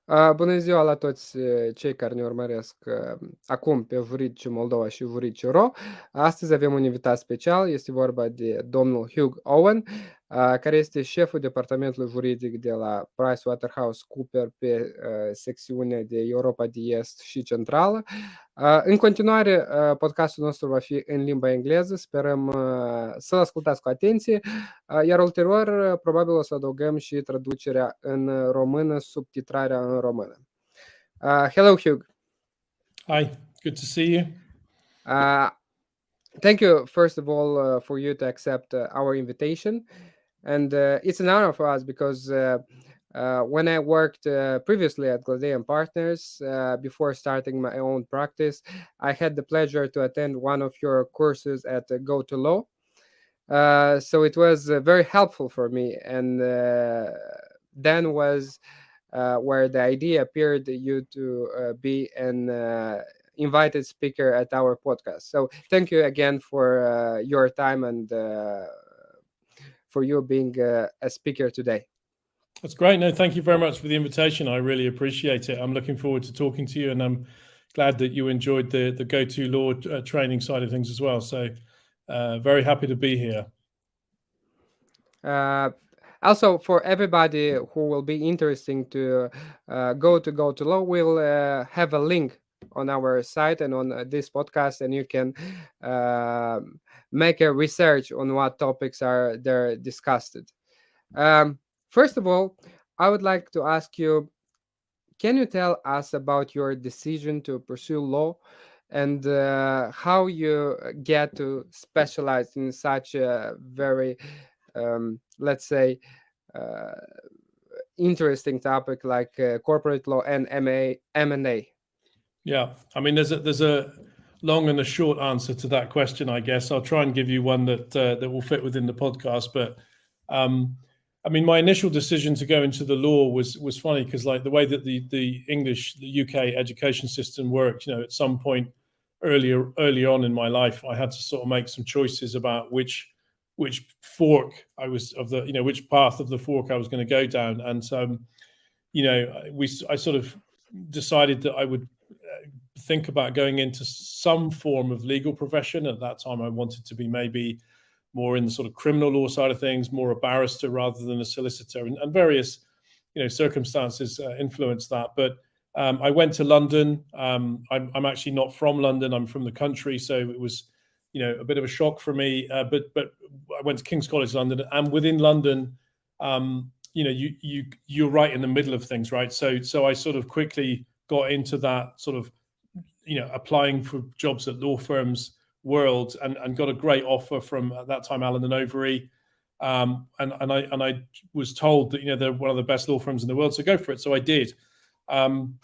Bună ziua la toți cei care ne urmăresc acum pe Vâriciu Moldova și Vâriciu Ro. Astăzi avem un invitat special, este vorba de domnul Hugh Owen, care este șeful departamentului juridic de la PricewaterhouseCoopers pe secțiunea de Europa de Est și Centrală. În continuare, podcastul nostru va fi în limba engleză, sperăm să-l ascultați cu atenție, iar ulterior probabil o să adăugăm și traducerea în română, subtitrarea în română. Hello, Hugh. Hi, good to see you. Thank you, first of all, for you to accept our invitation. And it's an honor for us because when I worked previously at Gladian Partners, before starting my own practice, I had the pleasure to attend one of your courses at Go to Law. So it was very helpful for me. And then was where the idea appeared you to be an invited speaker at our podcast. So thank you again for your time and for you being a speaker today. That's great. No, thank you very much for the invitation. I really appreciate it. I'm looking forward to talking to you, and I'm glad that you enjoyed the Go to Law training side of things as well. So very happy to be here. Also, for everybody who will be interested to go to Law, we'll have a link on our site and on this podcast, and you can make a research on what topics are there discussed. First of all, I would like to ask you, can you tell us about your decision to pursue law and how you get to specialize in such a very, let's say, interesting topic like corporate law and M&A? Yeah, I mean, there's a long and a short answer to that question, I guess. I'll try and give you one that will fit within the podcast. But I mean, my initial decision to go into the law was funny because, like, the way that the UK education system worked, at some point early on in my life, I had to sort of make some choices about which fork I was of the, which path of the fork I was going to go down. And so, I sort of decided that I would think about going into some form of legal profession. At that time, I wanted to be maybe more in the sort of criminal law side of things, more a barrister rather than a solicitor, and various, circumstances influenced that. But I went to London. I'm actually not from London. I'm from the country, so it was, a bit of a shock for me. But I went to King's College London, and within London, you're right in the middle of things, right? So I sort of quickly got into that sort of, applying for jobs at law firms world, and got a great offer from, at that time, Allen & Overy. And I was told that, they're one of the best law firms in the world, so go for it. So I did. And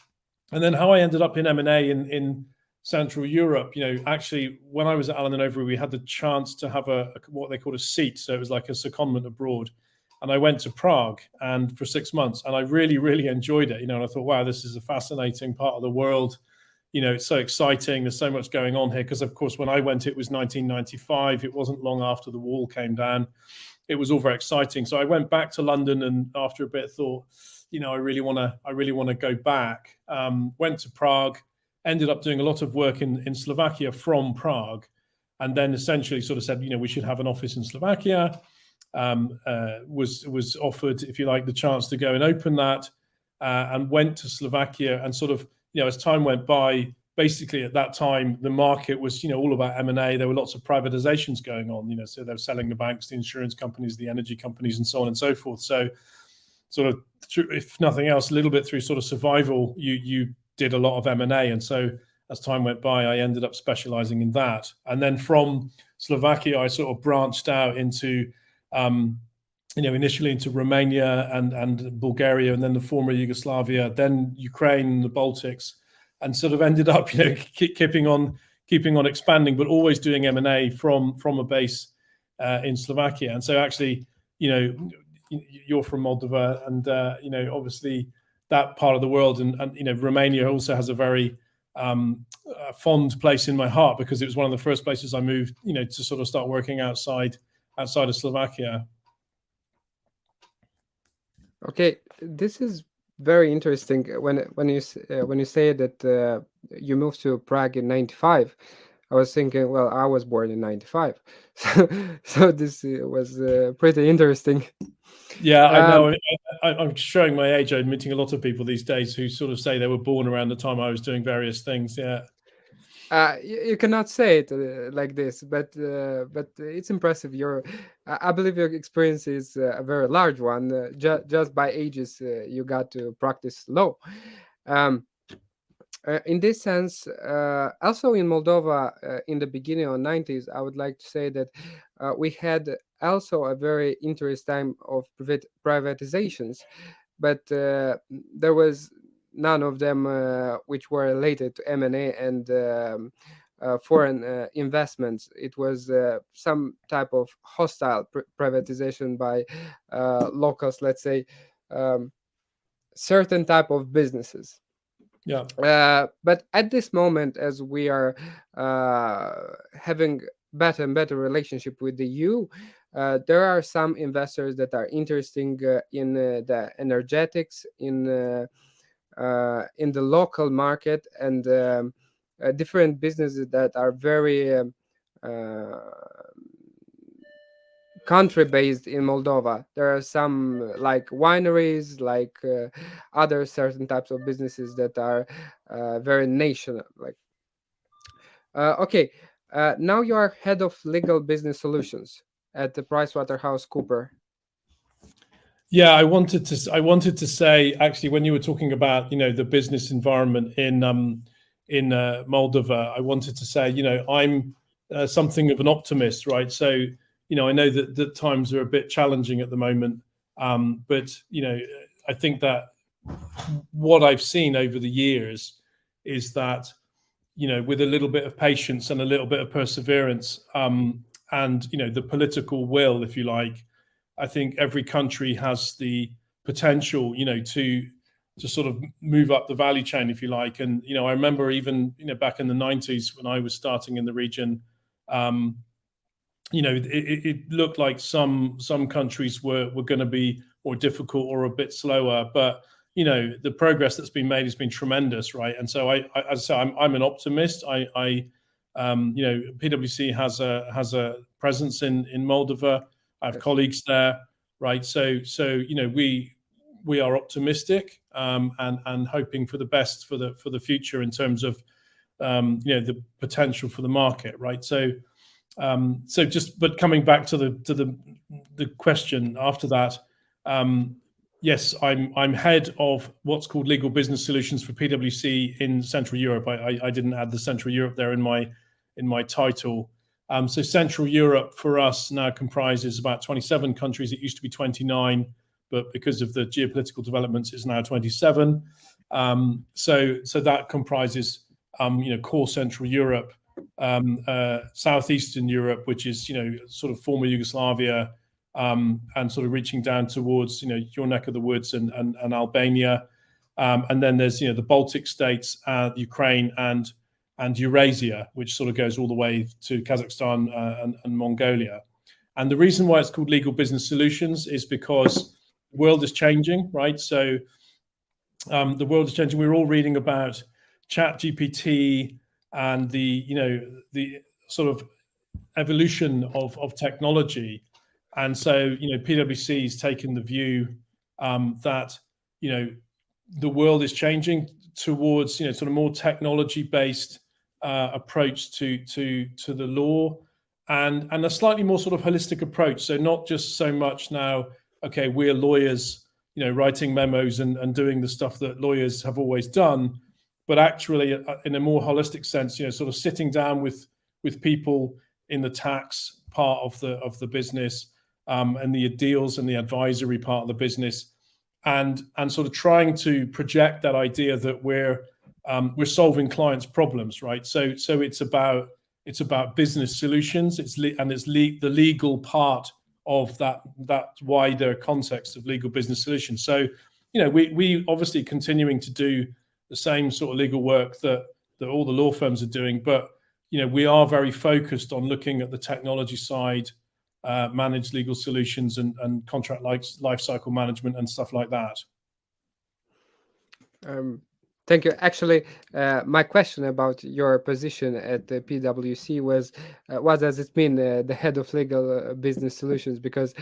then how I ended up in M&A in Central Europe, actually, when I was at Allen & Overy, we had the chance to have what they called a seat. So it was like a secondment abroad. And I went to Prague and for 6 months, and I really, really enjoyed it. And I thought, wow, this is a fascinating part of the world. It's so exciting. There's so much going on here. Because, of course, when I went, it was 1995. It wasn't long after the wall came down. It was all very exciting. So I went back to London, and after a bit thought, I really want to go back. Went to Prague, ended up doing a lot of work in Slovakia from Prague, and then essentially sort of said, we should have an office in Slovakia. Was offered, if you like, the chance to go and open that, and went to Slovakia. And sort of, as time went by, basically at that time, the market was, all about M&A. There were lots of privatizations going on, so they were selling the banks, the insurance companies, the energy companies, and so on and so forth. So sort of, if nothing else, a little bit through sort of survival, you did a lot of M&A. And so as time went by, I ended up specializing in that. And then from Slovakia, I sort of branched out into, initially into Romania and Bulgaria, and then the former Yugoslavia, then Ukraine, the Baltics, and sort of ended up, keeping on expanding, but always doing M&A from a base in Slovakia. And so actually, you're from Moldova, and obviously that part of the world, and Romania also has a very fond place in my heart, because it was one of the first places I moved, to sort of start working outside of Slovakia. Okay, this is very interesting when you say that you moved to Prague in '95. I was thinking, well, I was born in '95, so this was pretty interesting. Yeah, I Um, know. I'm showing my age. I'm meeting a lot of people these days who sort of say they were born around the time I was doing various things. Yeah. you cannot say it like this, but it's impressive. I believe your experience is a very large one. Just by ages, you got to practice law. Um, in this sense, also in Moldova, in the beginning of '90s, I would like to say that we had also a very interesting time of privatizations, but there was none of them which were related to M&A and foreign investments. It was some type of hostile privatization by locals, let's say, um, certain type of businesses. Yeah. But at this moment, as we are having better and better relationship with the EU, there are some investors that are interesting in the energetics, in the local market, and different businesses that are very country based in Moldova. There are some like wineries, like other certain types of businesses that are very national. Like, okay, now you are head of legal business solutions at the PricewaterhouseCooper. Yeah, I wanted to say actually when you were talking about the business environment in Moldova, I wanted to say I'm something of an optimist, right? So I know that times are a bit challenging at the moment, but I think that what I've seen over the years is that with a little bit of patience and a little bit of perseverance, and the political will, if you like, I think every country has the potential, to sort of move up the value chain, if you like. And I remember even back in the '90s when I was starting in the region, um, it looked like some countries were going to be more difficult or a bit slower, but the progress that's been made has been tremendous, right? And so as I say, I'm an optimist. PwC has a presence in Moldova. I have Yes. colleagues there, right? So we are optimistic, and hoping for the best for the future in terms of the potential for the market, right? But coming back to the question after that, yes, I'm head of what's called legal business solutions for PwC in Central Europe. I didn't add the Central Europe there in my title. So Central Europe for us now comprises about 27 countries. It used to be 29, but because of the geopolitical developments, it's now 27. So that comprises core Central Europe, Southeastern Europe, which is sort of former Yugoslavia, and sort of reaching down towards your neck of the woods and Albania, and then there's the Baltic states, Ukraine, and Eurasia, which sort of goes all the way to Kazakhstan and Mongolia. And the reason why it's called Legal Business Solutions is because the world is changing, right? So the world is changing. We're all reading about ChatGPT and the sort of evolution of technology. And so PwC has taken the view that the world is changing towards sort of more technology based approach to the law, and a slightly more sort of holistic approach. So not just so much now, okay, we're lawyers writing memos and doing the stuff that lawyers have always done, but actually in a more holistic sense, sort of sitting down with people in the tax part of the business, and the deals and the advisory part of the business, and sort of trying to project that idea that we're solving clients' problems, right? So it's about business solutions. It's the legal part of that wider context of legal business solutions. So we obviously continuing to do the same sort of legal work that all the law firms are doing, but we are very focused on looking at the technology side, managed legal solutions, and contract life cycle management and stuff like that. Um, Thank you. Actually, my question about your position at the PwC was, what does it mean, the head of legal business solutions? Because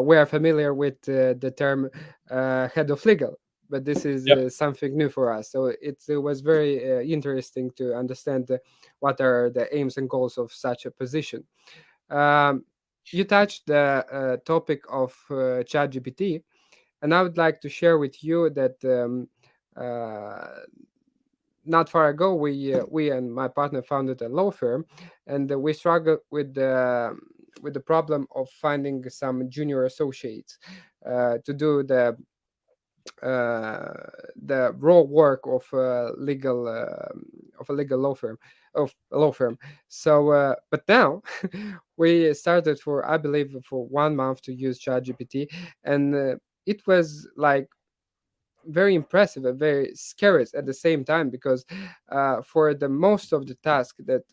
we are familiar with the term head of legal, but this is Yep. something new for us. So it was very interesting to understand what are the aims and goals of such a position. Um, you touched the topic of ChatGPT, and I would like to share with you that. Uh, Not far ago, we and my partner founded a law firm, and we struggled with the problem of finding some junior associates to do the raw work of a legal law firm of a law firm. So, but now we started for, I believe, for 1 month to use ChatGPT, and it was like very impressive and very scary at the same time, because for the most of the task that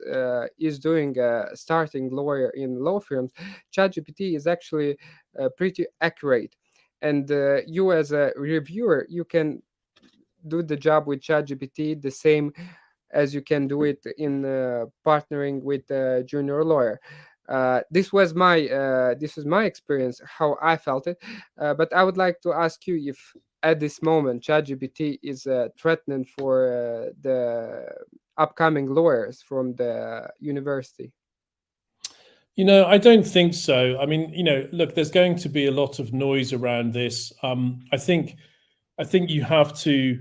is doing a starting lawyer in law firms, ChatGPT is actually pretty accurate, and you as a reviewer, you can do the job with ChatGPT the same as you can do it in partnering with a junior lawyer. This was my experience, how I felt it. But I would like to ask you if at this moment ChatGPT is threatening for the upcoming lawyers from the university. I don't think so. I mean, look, there's going to be a lot of noise around this. I think you have to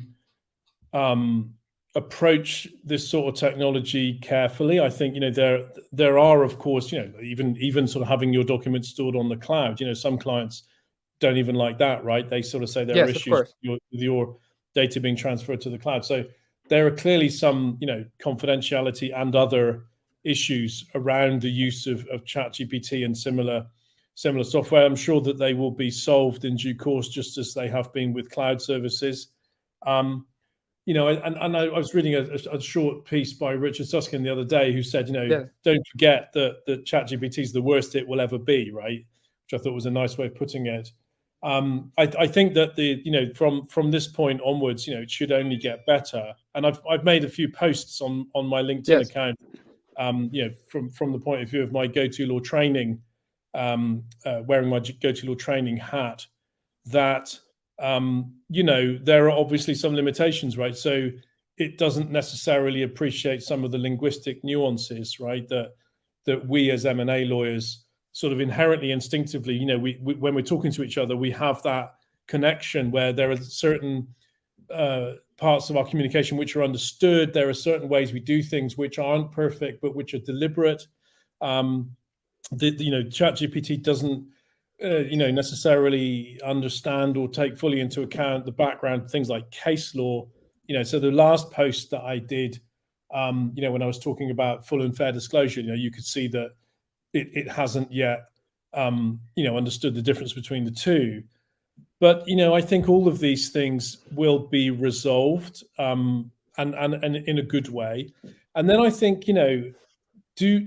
approach this sort of technology carefully. I think there are, of course, even sort of having your documents stored on the cloud. Some clients don't even like that, right? They sort of say there are Yes, of issues course. with your data being transferred to the cloud. So there are clearly some confidentiality and other issues around the use of ChatGPT and similar software. I'm sure that they will be solved in due course, just as they have been with cloud services. Um, and I was reading a short piece by Richard Susskind the other day, who said, Yeah. don't forget that ChatGPT is the worst it will ever be, right? Which I thought was a nice way of putting it. I think that from this point onwards, it should only get better. And I've made a few posts on my LinkedIn Yes. account, from the point of view of my Go To Law training, wearing my Go To Law training hat, that there are obviously some limitations, right? So it doesn't necessarily appreciate some of the linguistic nuances, right? That we as M&A lawyers sort of inherently, instinctively, we when we're talking to each other, we have that connection where there are certain parts of our communication which are understood. There are certain ways we do things which aren't perfect, but which are deliberate. ChatGPT doesn't necessarily understand or take fully into account the background things like case law. So the last post that I did, when I was talking about full and fair disclosure, you could see that it hasn't yet, understood the difference between the two. But I think all of these things will be resolved, and in a good way. And then I think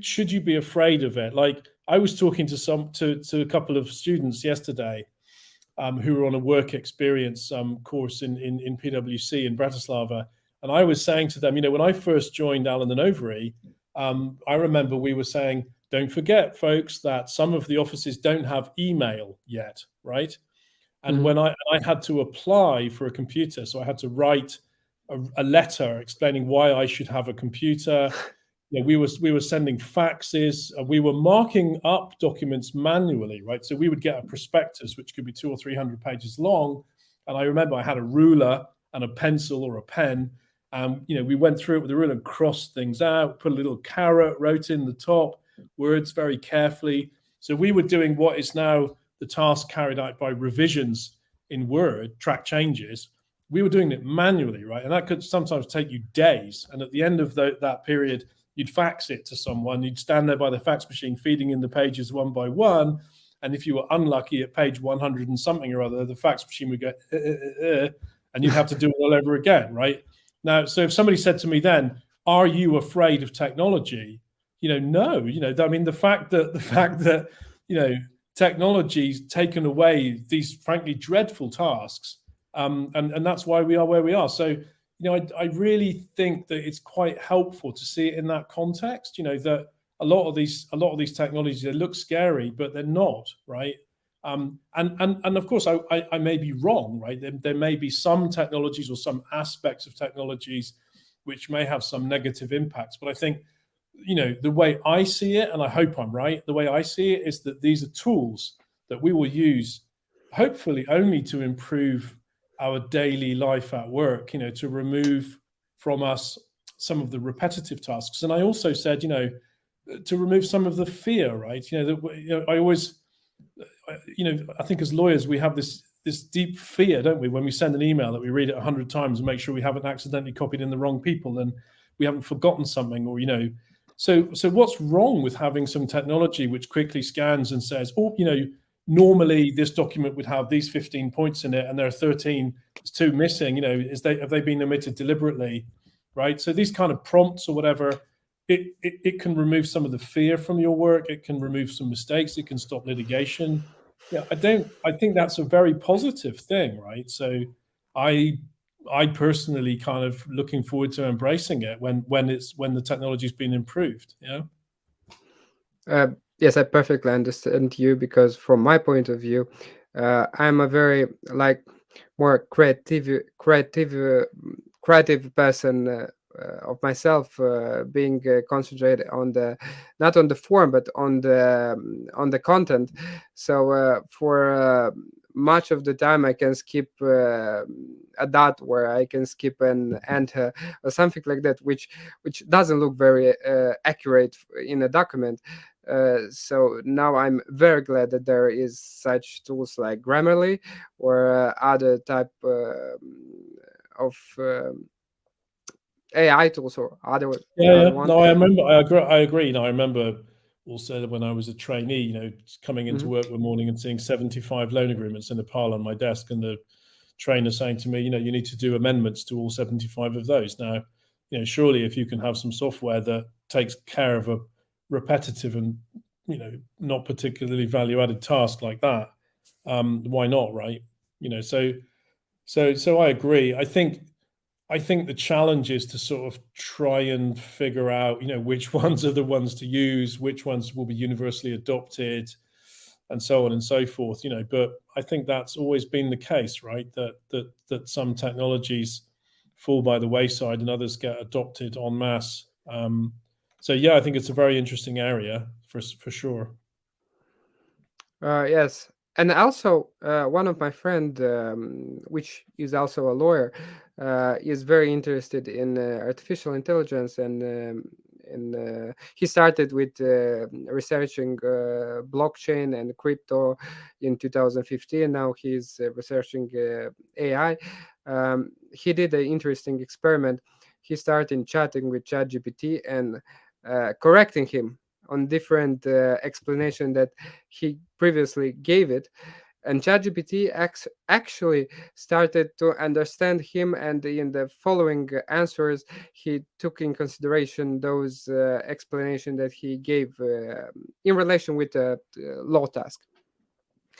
should you be afraid of it? Like, I was talking to a couple of students yesterday, who were on a work experience course in PwC in Bratislava, and I was saying to them, when I first joined Allen and Overy, I remember we were saying, don't forget, folks, that some of the offices don't have email yet, right? And Mhm. when I had to apply for a computer, so I had to write a letter explaining why I should have a computer. We were sending faxes. We were marking up documents manually, right? So we would get a prospectus, which could be 200 or 300 pages long, and I remember I had a ruler and a pencil or a pen, and we went through it with a ruler and crossed things out, put a little caret, wrote in the top words very carefully. So we were doing what is now the task carried out by revisions in Word, track changes. We were doing it manually, right? And that could sometimes take you days. And at the end of that period, you'd fax it to someone. You'd stand there by the fax machine, feeding in the pages one by one. And if you were unlucky at page 100 and something or other, the fax machine would go, and you'd have to do it all over again, right? Now, so if somebody said to me then, are you afraid of technology? No. I mean, the fact that technology's taken away these frankly dreadful tasks, and that's why we are where we are. So, I really think that it's quite helpful to see it in that context. That a lot of these technologies, they look scary, but they're not, right? And of course, I may be wrong, right? There may be some technologies or some aspects of technologies which may have some negative impacts, but I think, the way I see it, and I hope I'm right, the way I see it is that these are tools that we will use, hopefully, only to improve our daily life at work, to remove from us some of the repetitive tasks. And I also said, to remove some of the fear, right? I always, I think as lawyers, we have this deep fear, don't we, when we send an email that we read it 100 times and make sure we haven't accidentally copied in the wrong people and we haven't forgotten something, or so what's wrong with having some technology which quickly scans and says, oh, normally this document would have these 15 points in it and there are 13, there's 2 missing, have they been omitted deliberately, right? So these kind of prompts or whatever, it can remove some of the fear from your work. It can remove some mistakes. It can stop litigation. Yeah, I think that's a very positive thing, right? So I personally kind of looking forward to embracing it when the technology's been improved. Yes, I perfectly understand you, because from my point of view, I'm a very more creative person of myself, being concentrated on the not on the form but on the content. So for much of the time I can skip a dot, where I can skip an enter or something like that, which doesn't look very accurate in a document. So now I'm very glad that there is such tools like Grammarly or other type of AI tools or other one. No, I remember. I agree. I remember also when I was a trainee, coming into Mhm. work one morning and seeing 75 loan agreements in a pile on my desk, and the trainer saying to me, you need to do amendments to all 75 of those. Now, surely if you can have some software that takes care of a repetitive and not particularly value-added task like that, why not, right? So I agree. I think the challenge is to sort of try and figure out, which ones are the ones to use, which ones will be universally adopted, and so on and so forth. But I think that's always been the case, right? That some technologies fall by the wayside and others get adopted en masse. So yeah, I think it's a very interesting area for sure. Yes, and also one of my friend, which is also a lawyer, is very interested in artificial intelligence, and he started with researching blockchain and crypto in 2015. Now he's researching AI. He did an interesting experiment. He started chatting with ChatGPT and correcting him on different explanation that he previously gave it, and ChatGPT actually started to understand him, and in the following answers he took in consideration those explanation that he gave in relation with the law task.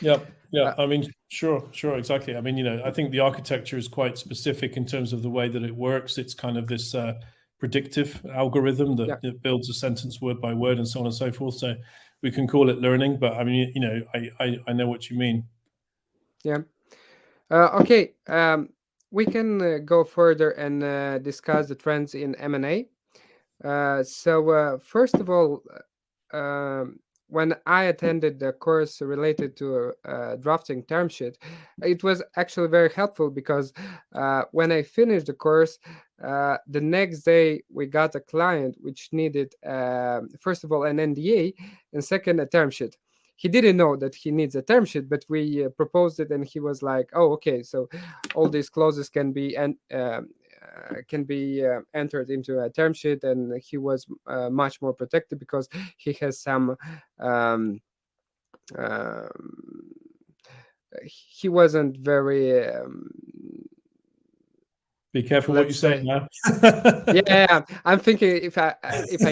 Yeah, yeah. uh, I mean, sure, exactly. I mean, I think the architecture is quite specific in terms of the way that it works. It's kind of this predictive algorithm yeah, that builds a sentence word by word and so on and so forth. So we can call it learning, but I mean, I know what you mean. yeah. Okay, we can go further and discuss the trends in M&A. So first of all, when I attended the course related to drafting term sheet, it was actually very helpful, because when I finished the course, the next day we got a client which needed, first of all, an NDA, and second, a term sheet. He didn't know that he needs a term sheet, but we proposed it, and he was like, "Oh, okay, so all these clauses can be entered into a term sheet," and he was much more protected because he has some. Um, um, he wasn't very. Be careful what you Let's say say, now. yeah, I'm thinking if I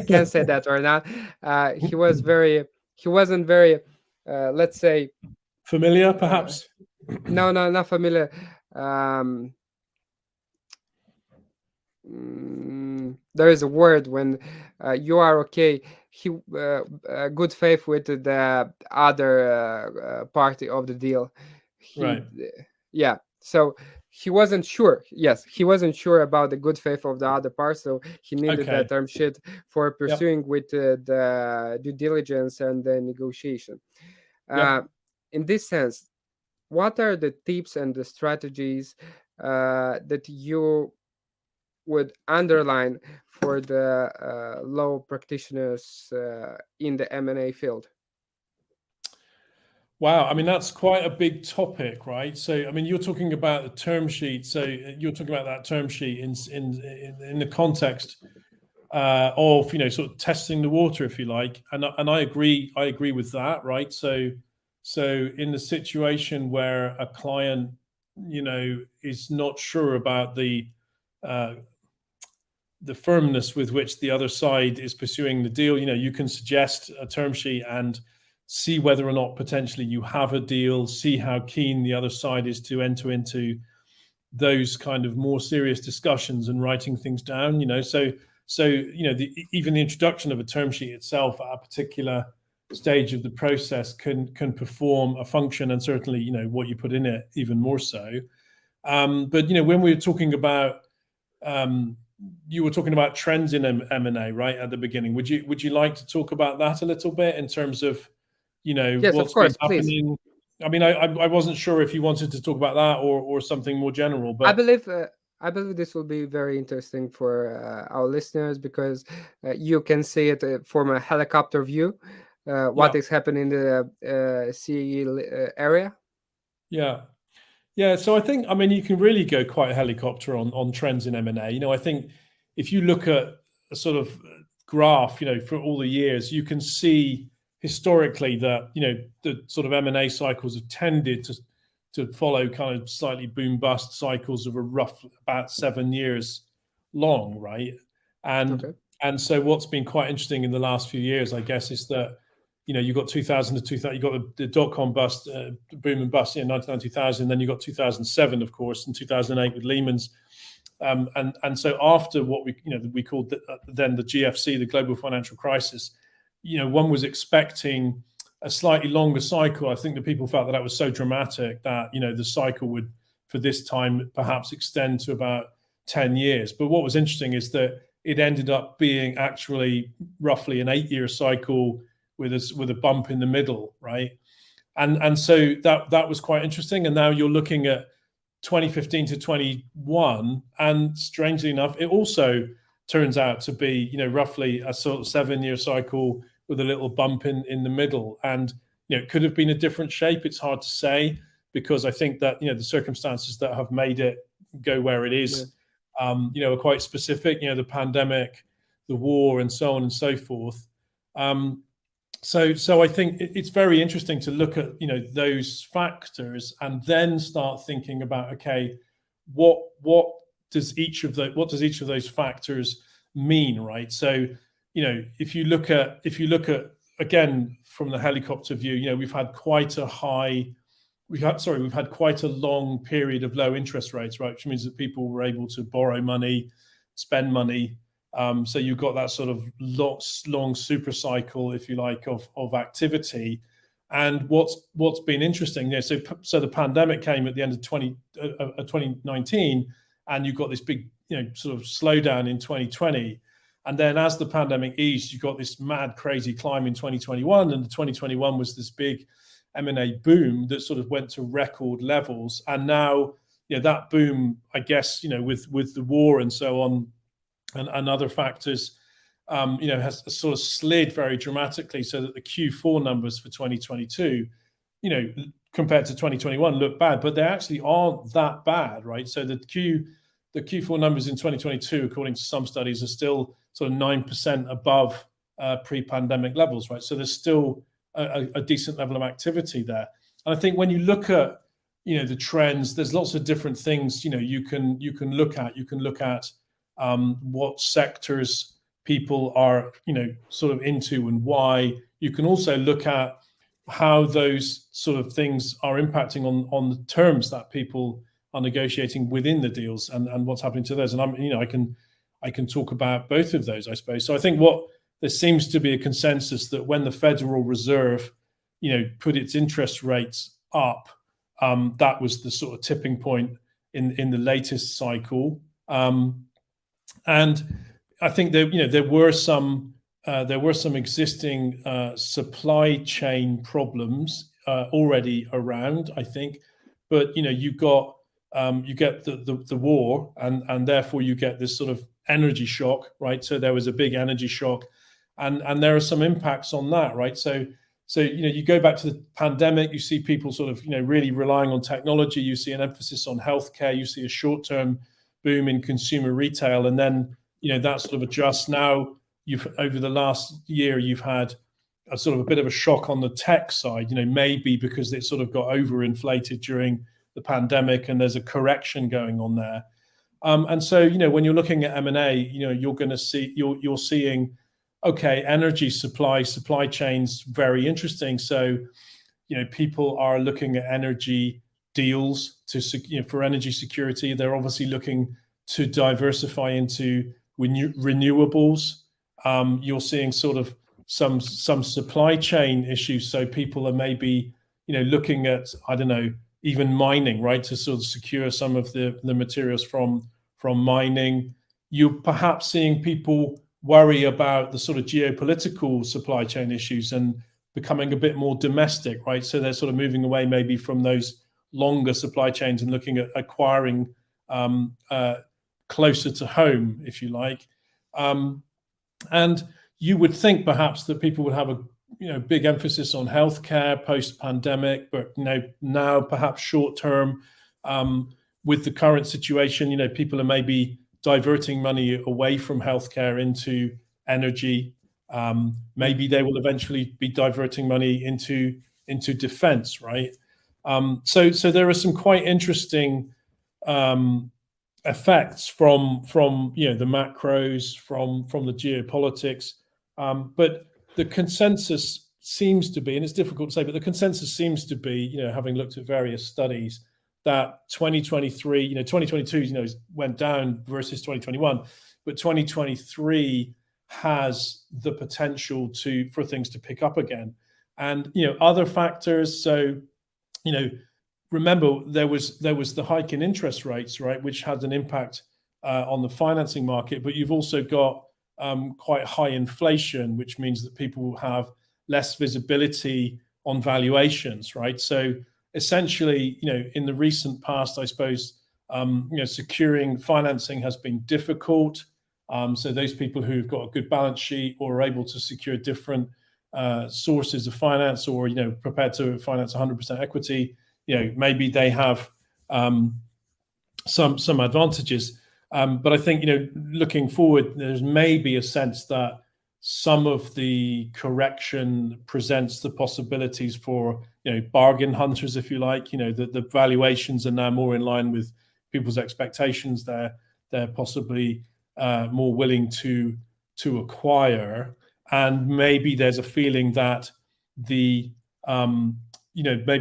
can say that or not. He was very. He wasn't very. Let's say. Familiar, Uh, perhaps. no, not familiar. um, there is a word when you are okay. He good faith with the other party of the deal. He, Right. yeah. So he wasn't sure. Yes, he wasn't sure about the good faith of the other part. So he needed that Okay. term sheet for Yep. pursuing with the due diligence and the negotiation. Uh, Yep. in this sense, what are the tips and the strategies that you would underline for the law practitioners in the M&A field? Wow. I mean, that's quite a big topic, right? So, I mean, you're talking about the term sheet. So, you're talking about that term sheet in the context of, sort of testing the water, if you like. And I agree. I agree with that, right? So in the situation where a client, is not sure about uh, the firmness with which the other side is pursuing the deal, you can suggest a term sheet and see whether or not potentially you have a deal, see how keen the other side is to enter into those kind of more serious discussions and writing things down. Even the introduction of a term sheet itself at a particular stage of the process can perform a function, and certainly what you put in it even more so. But when we were talking about you were talking about trends in M&A right at the beginning. Would you like to talk about that a little bit in terms of Yes, of what's been course, please. happening? I mean, I wasn't sure if you wanted to talk about that or something more general, I but believe uh, I believe this will be very interesting for our listeners because you can see it from a helicopter view. What yeah, is happening in the CE area? yeah. Yeah, so I think, I mean, you can really go quite helicopter on trends in M&A. I think if you look at a sort of graph, for all the years, you can see historically that, the sort of M&A cycles have tended to follow kind of slightly boom bust cycles of a rough about 7 years long, right? And Okay. and so what's been quite interesting in the last few years, I guess, is that you got 2000 to 2000, you got the dot-com bust, boom and bust in 99 2000, then you got 2007, of course, and 2008 with Lehman's. And so after what we called then the GFC, the global financial crisis, one was expecting a slightly longer cycle. I think the people felt that was so dramatic that the cycle would for this time perhaps extend to about 10 years. But what was interesting is that it ended up being actually roughly an 8-year cycle with a bump in the middle, right? And so that was quite interesting. And now you're looking at 2015 to 21, and strangely enough, it also turns out to be roughly a sort of 7-year cycle with a little bump in the middle. And it could have been a different shape. It's hard to say because I think that the circumstances that have made it go where it Yeah. is, are quite specific. The pandemic, the war, and so on and so forth. So I think it's very interesting to look at those factors and then start thinking about, okay, what does each of those factors mean, right? So if you look at again from the helicopter view, we've had quite a long period of low interest rates, right? Which means that people were able to borrow money, spend money. So you've got that sort of long super cycle, if you like, of activity. And what's been interesting, so the pandemic came at the end of 2019, and you got this big, sort of slowdown in 2020. And then as the pandemic eased, you got this mad, crazy climb in 2021, and 2021 was this big M&A boom that sort of went to record levels. And now, that boom, I guess, with the war and so on, and other factors, has sort of slid very dramatically, so that the Q4 numbers for 2022, compared to 2021, look bad, but they actually aren't that bad, right? So the Q4 numbers in 2022, according to some studies, are still sort of 9% above pre-pandemic levels, right? So there's still a decent level of activity there. And I think when you look at the trends, there's lots of different things you can look at. You can look at what sectors people are sort of into and why. You can also look at how those sort of things are impacting on the terms that people are negotiating within the deals and what's happening to those. And I can talk about both of those, I suppose. So I think there seems to be a consensus that when the Federal Reserve, put its interest rates up, that was the sort of tipping point in the latest cycle. And I think there were some existing supply chain problems already around, I think, but you get the war, and therefore you get this sort of energy shock, right? So there was a big energy shock, and there are some impacts on that, right? So you go back to the pandemic, you see people sort of really relying on technology. You see an emphasis on healthcare. You see a short-term boom in consumer retail, and then that sort of adjusts. Now over the last year you've had a sort of a bit of a shock on the tech side. Maybe because it sort of got overinflated during the pandemic, and there's a correction going on there. And so when you're looking at M&A, you're going to see you're seeing, okay, energy supply chains, very interesting. So people are looking at energy deals for energy security. They're obviously looking to diversify into renewables. You're seeing sort of some supply chain issues. So people are maybe looking at, I don't know, even mining, right, to sort of secure some of the materials from mining. You're perhaps seeing people worry about the sort of geopolitical supply chain issues and becoming a bit more domestic, right? So they're sort of moving away maybe from those longer supply chains and looking at acquiring closer to home, if you like. And you would think perhaps that people would have a big emphasis on healthcare post-pandemic, but now perhaps short-term, with the current situation, people are maybe diverting money away from healthcare into energy. Maybe they will eventually be diverting money into defense, right? So there are some quite interesting effects from the macros, from the geopolitics, but the consensus seems to be, and it's difficult to say, but the consensus seems to be, having looked at various studies, that 2023, 2022, went down versus 2021, but 2023 has the potential for things to pick up again. And other factors. So remember there was the hike in interest rates, right, which had an impact on the financing market. But you've also got quite high inflation, which means that people will have less visibility on valuations, right? So essentially, in the recent past, I suppose, securing financing has been difficult. So those people who've got a good balance sheet or are able to secure different sources of finance, or prepared to finance 100% equity, maybe they have some advantages. But I think looking forward, there's maybe a sense that some of the correction presents the possibilities for bargain hunters, if you like. The valuations are now more in line with people's expectations. They're possibly more willing to acquire, and maybe there's a feeling that maybe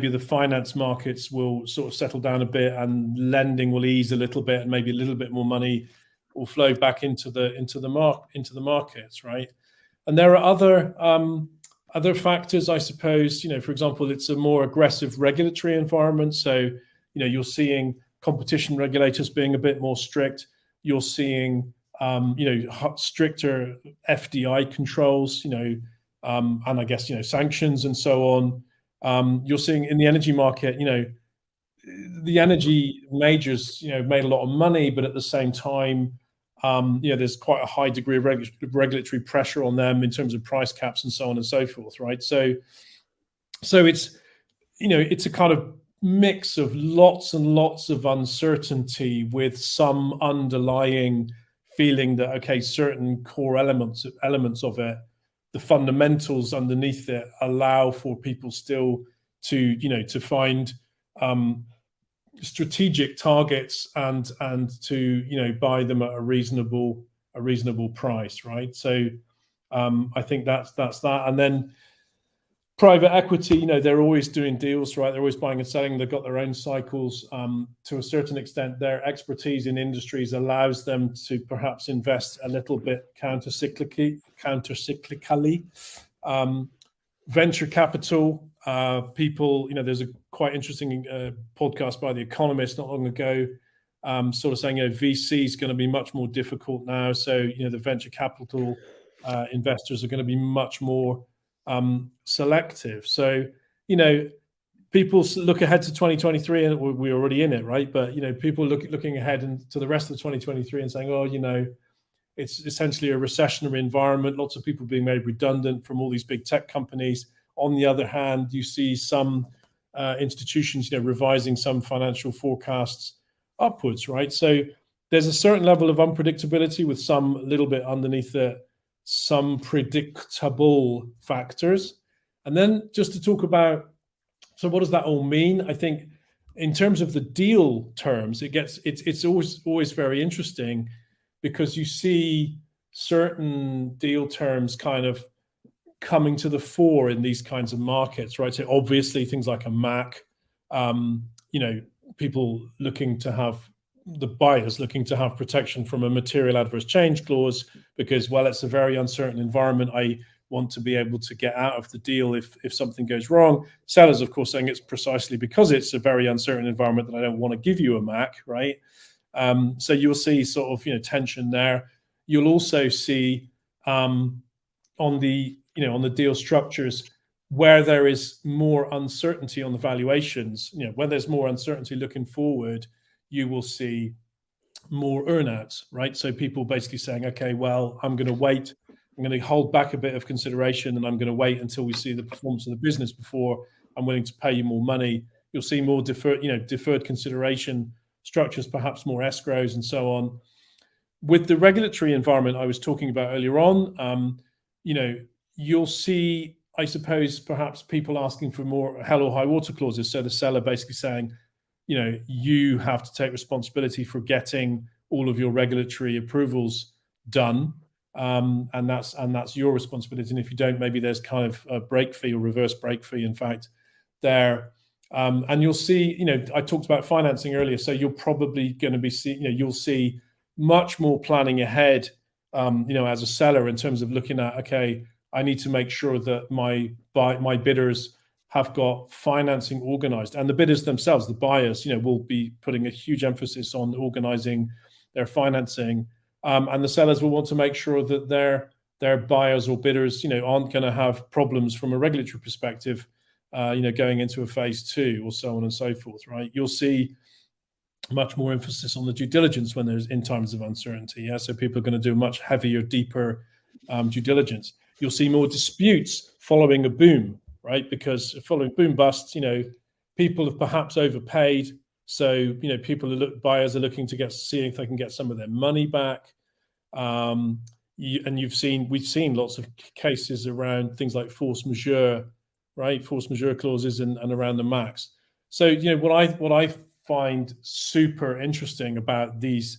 the finance markets will sort of settle down a bit, and lending will ease a little bit, and maybe a little bit more money will flow back into the markets, right? And there are other factors, I suppose. For example, it's a more aggressive regulatory environment. So you're seeing competition regulators being a bit more strict. You're seeing stricter FDI controls, and I guess sanctions and so on. You're seeing in the energy market, the energy majors, made a lot of money, but at the same time, there's quite a high degree of regulatory pressure on them in terms of price caps and so on and so forth, right? So it's it's a kind of mix of lots and lots of uncertainty with some underlying feeling that, okay, certain core elements of it, the fundamentals underneath it, allow for people still to find strategic targets and to buy them at a reasonable price, right? So I think that's that. And then private equity, they're always doing deals, right? They're always buying and selling. They've got their own cycles. To a certain extent, their expertise in industries allows them to perhaps invest a little bit counter-cyclically. Venture capital, people, there's a quite interesting podcast by The Economist not long ago, sort of saying, VC is going to be much more difficult now. So, the venture capital investors are going to be much more selective. So, people look ahead to 2023, and we're already in it, right? But, people looking ahead to the rest of 2023 and saying, oh, it's essentially a recessionary environment, lots of people being made redundant from all these big tech companies. On the other hand, you see some institutions, revising some financial forecasts upwards, right? So there's a certain level of unpredictability with some little bit underneath it, some predictable factors. And then just to talk about, so what does that all mean? I think in terms of the deal terms, it's always very interesting, because you see certain deal terms kind of coming to the fore in these kinds of markets, right? So obviously things like a Mac, people looking to have, the buyers looking to have protection from a material adverse change clause, because, well, it's a very uncertain environment. I want to be able to get out of the deal if something goes wrong. Sellers, of course, saying it's precisely because it's a very uncertain environment that I don't want to give you a Mac, right? So you'll see sort of tension there. You'll also see on the deal structures where there is more uncertainty on the valuations. When there's more uncertainty looking forward, you will see more earnouts, right? So people basically saying, okay, well, I'm going to wait. I'm going to hold back a bit of consideration, and I'm going to wait until we see the performance of the business before I'm willing to pay you more money. You'll see more deferred consideration structures, perhaps more escrows and so on. With the regulatory environment I was talking about earlier on, you'll see, I suppose, perhaps people asking for more hell or high water clauses. So the seller basically saying, you have to take responsibility for getting all of your regulatory approvals done. And that's your responsibility. And if you don't, maybe there's kind of a break fee or reverse break fee, in fact, there. And you'll see, I talked about financing earlier, so you're probably going to be you'll see much more planning ahead, as a seller, in terms of looking at, okay, I need to make sure that my bidders have got financing organized, and the bidders themselves, the buyers, will be putting a huge emphasis on organizing their financing, and the sellers will want to make sure that their buyers or bidders, aren't going to have problems from a regulatory perspective, going into a phase 2 or so on and so forth, right? You'll see much more emphasis on the due diligence when there's in times of uncertainty. Yeah, so people are going to do much heavier, deeper due diligence. You'll see more disputes following a boom, right? Because following boom busts, people have perhaps overpaid. So, buyers are looking to see if they can get some of their money back. We've seen lots of cases around things like force majeure, right? Force majeure clauses and around the max. So, what I find super interesting about these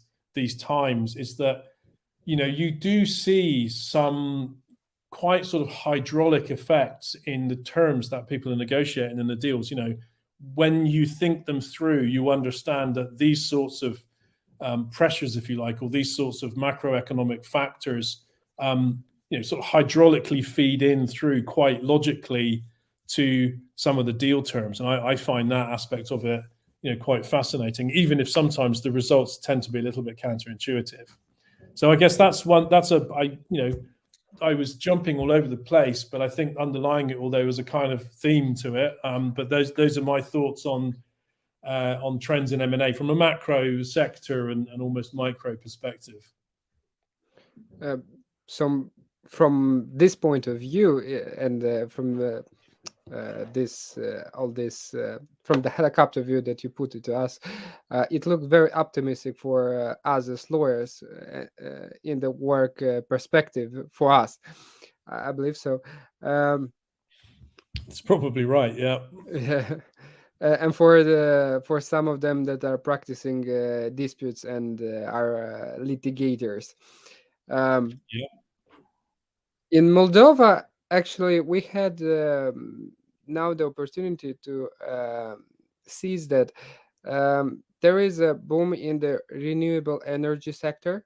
times is that, you do see some quite sort of hydraulic effects in the terms that people are negotiating in the deals. When you think them through, you understand that these sorts of pressures, if you like, or these sorts of macroeconomic factors, sort of hydraulically feed in through quite logically to some of the deal terms. And I find that aspect of it, quite fascinating, even if sometimes the results tend to be a little bit counterintuitive. So I guess I was jumping all over the place, but I think underlying it all, there was a kind of theme to it. But those are my thoughts on trends in M&A from a macro sector and almost micro perspective. So from this point of view, and from from the helicopter view that you put it to us, it looked very optimistic for us as lawyers in the work perspective for us. I believe so. It's probably right. Yeah. Yeah. And for some of them that are practicing disputes and are litigators. Yeah. In Moldova, Actually, we had now the opportunity to seize that there is a boom in the renewable energy sector.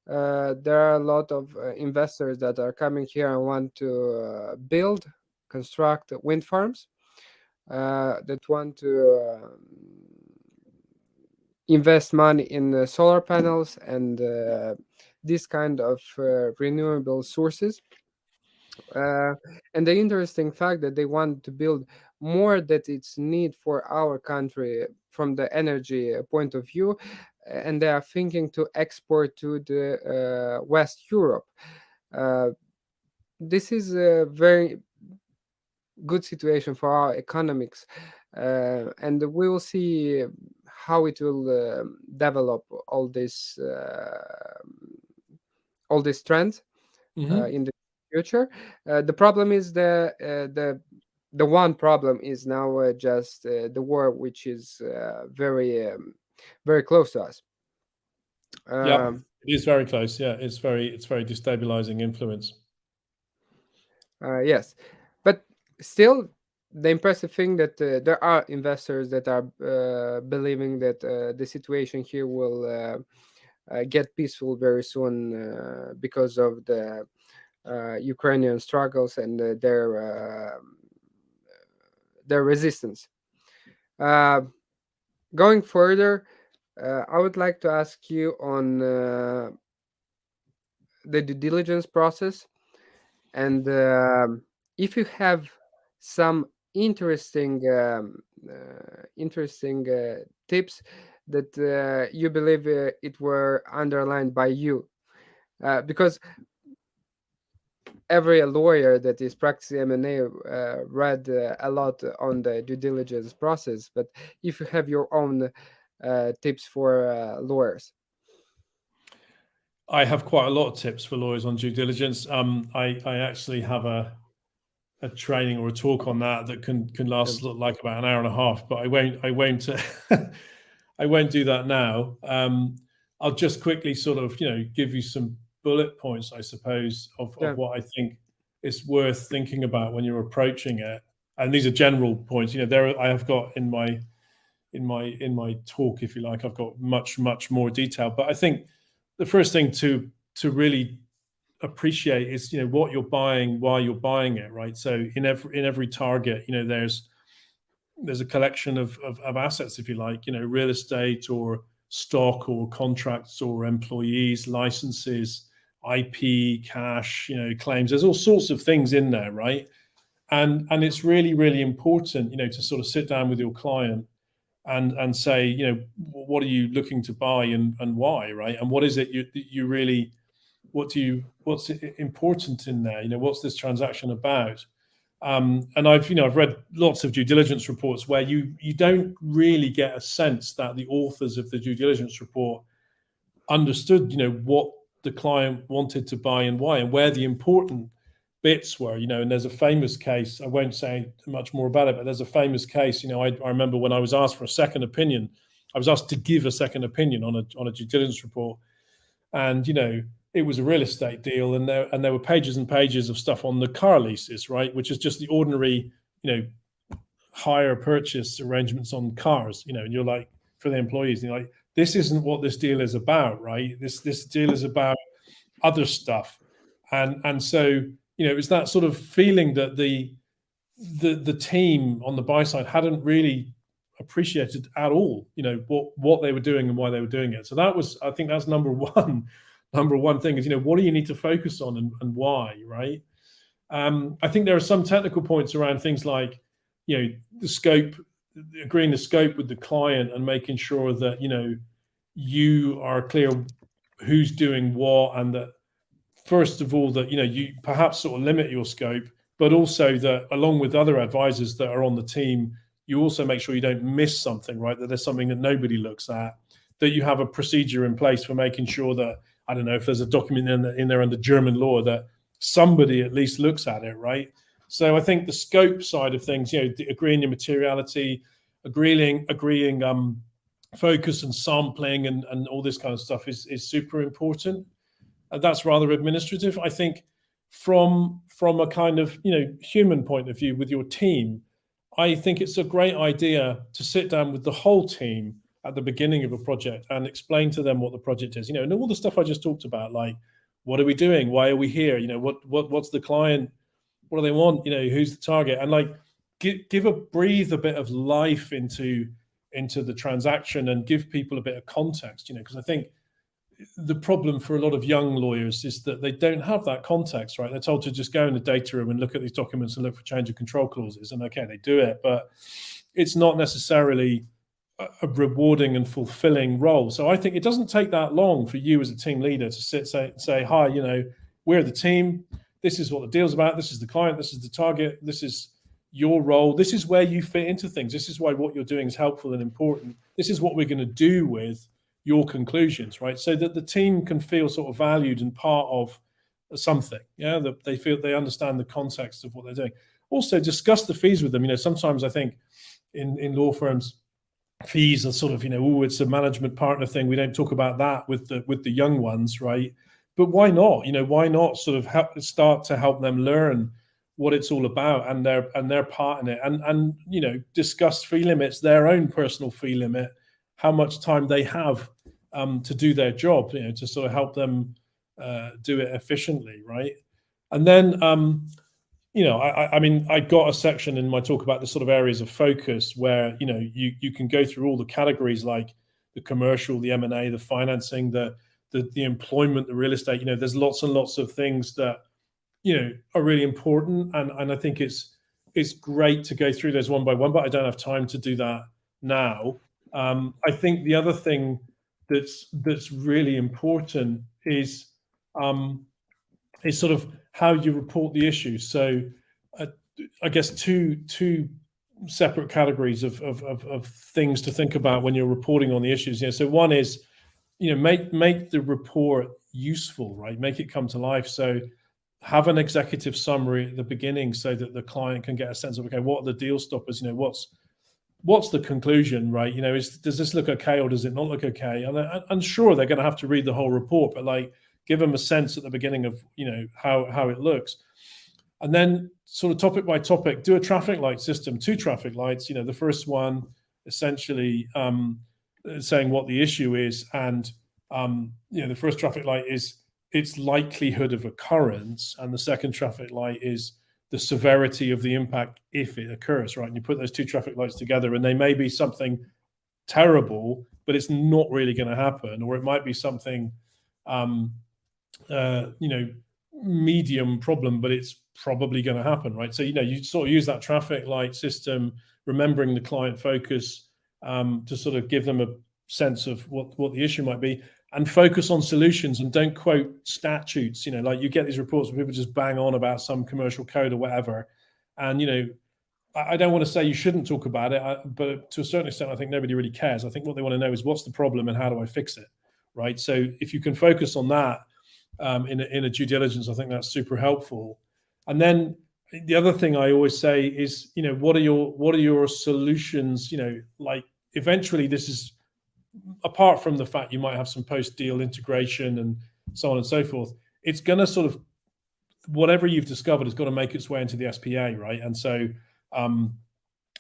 There are a lot of investors that are coming here and want to build, construct wind farms, that want to invest money in solar panels and this kind of renewable sources. Uh, and the interesting fact that they want to build more that it's need for our country from the energy point of view, and they are thinking to export to the West Europe. Uh, this is a very good situation for our economics, and we will see how it will develop all these trends Hmm. in the future. The problem is the one problem is now just the war, which is very close to us. Yeah, Um, it is very close. Yeah, it's very destabilizing influence. yes, but still, the impressive thing that there are investors that are believing that the situation here will get peaceful very soon because of the Ukrainian struggles and their resistance. Uh, Going further, I would like to ask you on the due diligence process, and if you have some interesting tips that you believe it were underlined by you, because every lawyer that is practicing M&A read a lot on the due diligence process. But if you have your own tips for lawyers. I have quite a lot of tips for lawyers on due diligence. I actually have a training or a talk on that can last like about an hour and a half, but I won't I won't do that now. I'll just quickly sort of give you some bullet points, I suppose, Yeah, of what I think is worth thinking about when you're approaching it. And these are general points. There I have got in my talk, if you like, I've got much more detail. But I think the first thing to really appreciate is what you're buying, why you're buying it, right? So in every target, there's a collection of assets, if you like, real estate or stock or contracts or employees, licenses, IP, cash, claims. There's all sorts of things in there, right? And it's really important, to sort of sit down with your client and say, what are you looking to buy and why, right? And what is it you really, what's important in there? What's this transaction about? And I've read lots of due diligence reports where you don't really get a sense that the authors of the due diligence report understood, what the client wanted to buy and why, and where the important bits were. And there's a famous case. I won't say much more about it, but there's a famous case. I remember when I was asked for a second opinion. I was asked to give a second opinion on a due diligence report, and it was a real estate deal, and there were pages and pages of stuff on the car leases, right, which is just the ordinary hire purchase arrangements on cars, and you're like, for the employees, and you're like, this isn't what this deal is about, right? This deal is about other stuff, and so it's that sort of feeling that the team on the buy side hadn't really appreciated at all, what they were doing and why they were doing it. So I think that's number one. Number one thing is, what do you need to focus on and why, right? I think there are some technical points around things like, the scope, agreeing the scope with the client and making sure that, you are clear who's doing what, and that, first of all, that, you perhaps sort of limit your scope, but also that along with other advisors that are on the team, you also make sure you don't miss something, right? That there's something that nobody looks at, that you have a procedure in place for making sure that, I don't know, if there's a document in there under German law, that somebody at least looks at it, right? So I think the scope side of things, agreeing your materiality, agreeing focus and sampling and all this kind of stuff is super important. That's rather administrative. I think from a kind of, human point of view with your team, I think it's a great idea to sit down with the whole team at the beginning of a project and explain to them what the project is, and all the stuff I just talked about, like, what are we doing? Why are we here? What's the client? What do they want? Who's the target? And like, breathe a bit of life into the transaction and give people a bit of context, because I think the problem for a lot of young lawyers is that they don't have that context, right? They're told to just go in the data room and look at these documents and look for change of control clauses, and okay, they do it, but it's not necessarily a rewarding and fulfilling role. So I think it doesn't take that long for you as a team leader to say, hi, we're the team. This is what the deal's about. This is the client. This is the target. This is your role. This is where you fit into things. This is why what you're doing is helpful and important. This is what we're going to do with your conclusions, right? So that the team can feel sort of valued and part of something, that they feel they understand the context of what they're doing. Also, discuss the fees with them. Sometimes I think in law firms, fees are sort of, it's a management partner thing. We don't talk about that with the young ones, right? But why not? Why not sort of start to help them learn what it's all about and their part in it, and discuss fee limits, their own personal fee limit, how much time they have to do their job, to sort of help them do it efficiently, right? And then I got a section in my talk about the sort of areas of focus where, you can go through all the categories, like the commercial, the M&A, the financing, the employment, the real estate. There's lots and lots of things that, are really important. And I think it's great to go through those one by one, but I don't have time to do that now. I think the other thing that's really important is sort of how you report the issue. So I guess two separate categories of things to think about when you're reporting on the issues. So one is, make the report useful, right? Make it come to life. So have an executive summary at the beginning so that the client can get a sense of, okay, what are the deal stoppers? What's the conclusion, right? Does this look okay or does it not look okay? And I'm sure they're going to have to read the whole report, but like, give them a sense at the beginning of, how it looks. And then sort of topic by topic, do a traffic light system, 2 traffic lights. The first one essentially saying what the issue is. And, the first traffic light is its likelihood of occurrence. And the second traffic light is the severity of the impact if it occurs, right? And you put those 2 traffic lights together and they may be something terrible, but it's not really going to happen. Or it might be something, medium problem, but it's probably going to happen, right? So, you sort of use that traffic light system, remembering the client focus, to sort of give them a sense of what the issue might be, and focus on solutions and don't quote statutes. Like you get these reports where people just bang on about some commercial code or whatever. And, I don't want to say you shouldn't talk about it, but to a certain extent, I think nobody really cares. I think what they want to know is what's the problem and how do I fix it, right? So if you can focus on that in a due diligence, I think that's super helpful. And then the other thing I always say is, what are your solutions? Like eventually this is, apart from the fact you might have some post-deal integration and so on and so forth, it's going to sort of, whatever you've discovered has got to make its way into the SPA, right? And so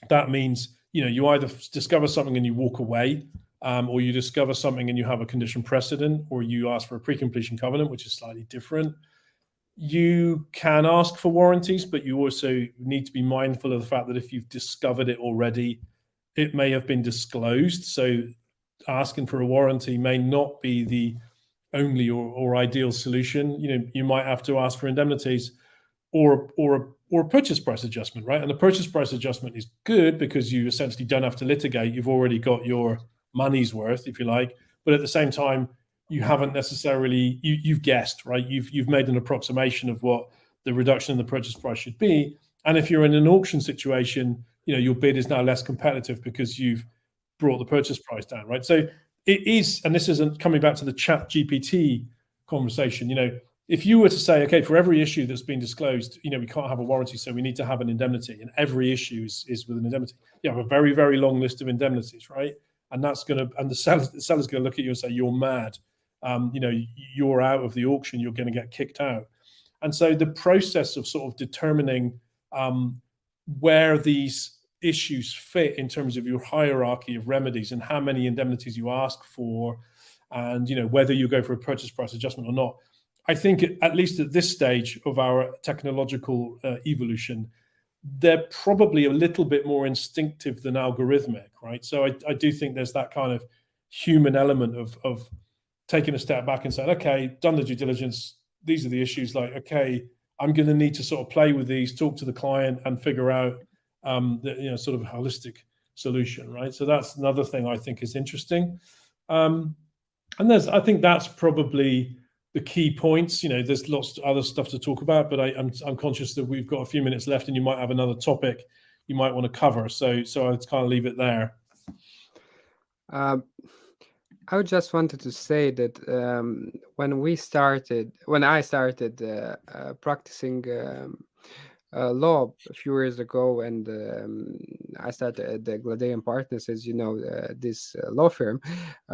that means, you either discover something and you walk away, or you discover something and you have a condition precedent, or you ask for a pre-completion covenant, which is slightly different. You can ask for warranties, but you also need to be mindful of the fact that if you've discovered it already, it may have been disclosed. So asking for a warranty may not be the only or ideal solution. You might have to ask for indemnities or a purchase price adjustment, right? And the purchase price adjustment is good because you essentially don't have to litigate. You've already got your money's worth, if you like. But at the same time, you haven't necessarily, you've guessed, right? You've made an approximation of what the reduction in the purchase price should be. And if you're in an auction situation, your bid is now less competitive because you've brought the purchase price down, right? So it is, and this isn't coming back to the chat GPT conversation, if you were to say, okay, for every issue that's been disclosed, we can't have a warranty, so we need to have an indemnity, and every issue is with an indemnity. You have a very, very long list of indemnities, right? And that's going to, and the seller's going to look at you and say, you're mad. You're out of the auction, you're going to get kicked out. And so the process of sort of determining where these issues fit in terms of your hierarchy of remedies and how many indemnities you ask for, and whether you go for a purchase price adjustment or not. I think at least at this stage of our technological evolution, they're probably a little bit more instinctive than algorithmic, right? So I do think there's that kind of human element of taking a step back and saying, okay, done the due diligence, these are the issues, like, okay, I'm going to need to sort of play with these, talk to the client and figure out the sort of holistic solution, right? So that's another thing I think is interesting. And I think that's probably the key points. There's lots of other stuff to talk about, but I'm conscious that we've got a few minutes left and you might have another topic you might want to cover. So I'd kind of leave it there. I just wanted to say that when I started practicing law a few years ago, and I started at the Gladian Partners, as you know, this law firm,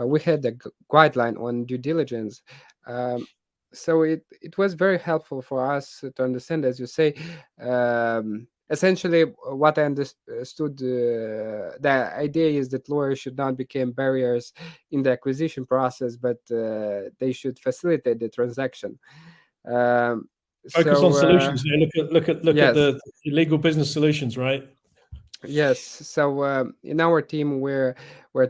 we had a guideline on due diligence. So it was very helpful for us to understand, as you say, essentially what I understood. The idea is that lawyers should not become barriers in the acquisition process, but they should facilitate the transaction. Focus on solutions. Look at Yes. the legal business solutions, right? Yes. So in our team, we're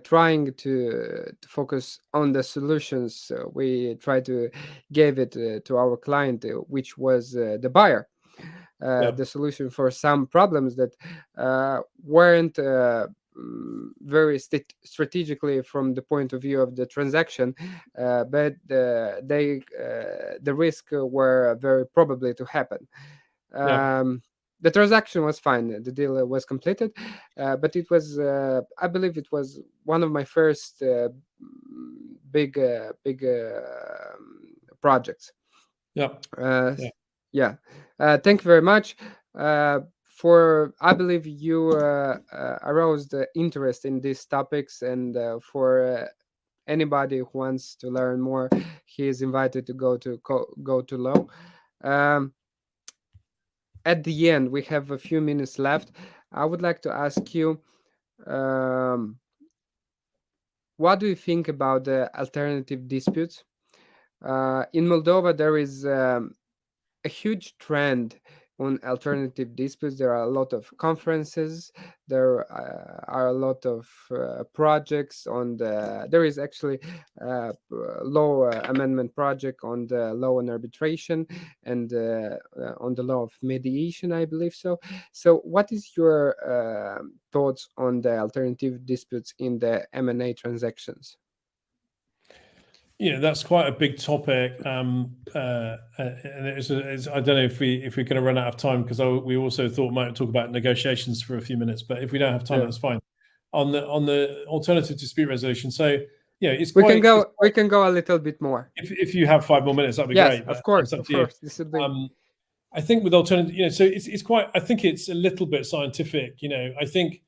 trying to focus on the solutions. We try to give it to our client, which was the buyer, the solution for some problems that weren't very strategically from the point of view of the transaction, but the risk were very probably to happen. The transaction was fine. The deal was completed, but it was, I believe, it was one of my first big projects. Yeah. Thank you very much. I believe you aroused the interest in these topics, and for anybody who wants to learn more, he is invited to go to Law. At the end, we have a few minutes left. I would like to ask you, what do you think about the alternative disputes? In Moldova, there is a huge trend on alternative disputes. There are a lot of conferences. There are a lot of projects on there is actually a law amendment project on the law on arbitration and on the law of mediation, I believe so. So what is your thoughts on the alternative disputes in the M&A transactions? That's quite a big topic, and I don't know if we're going to run out of time, because we also thought we might talk about negotiations for a few minutes, but if we don't have time, that's fine. On the alternative dispute resolution, so we can go a little bit more. If you have 5 more minutes, that'd be great. Of course. This would be. I think with alternative, so it's quite. I think it's a little bit scientific. I think,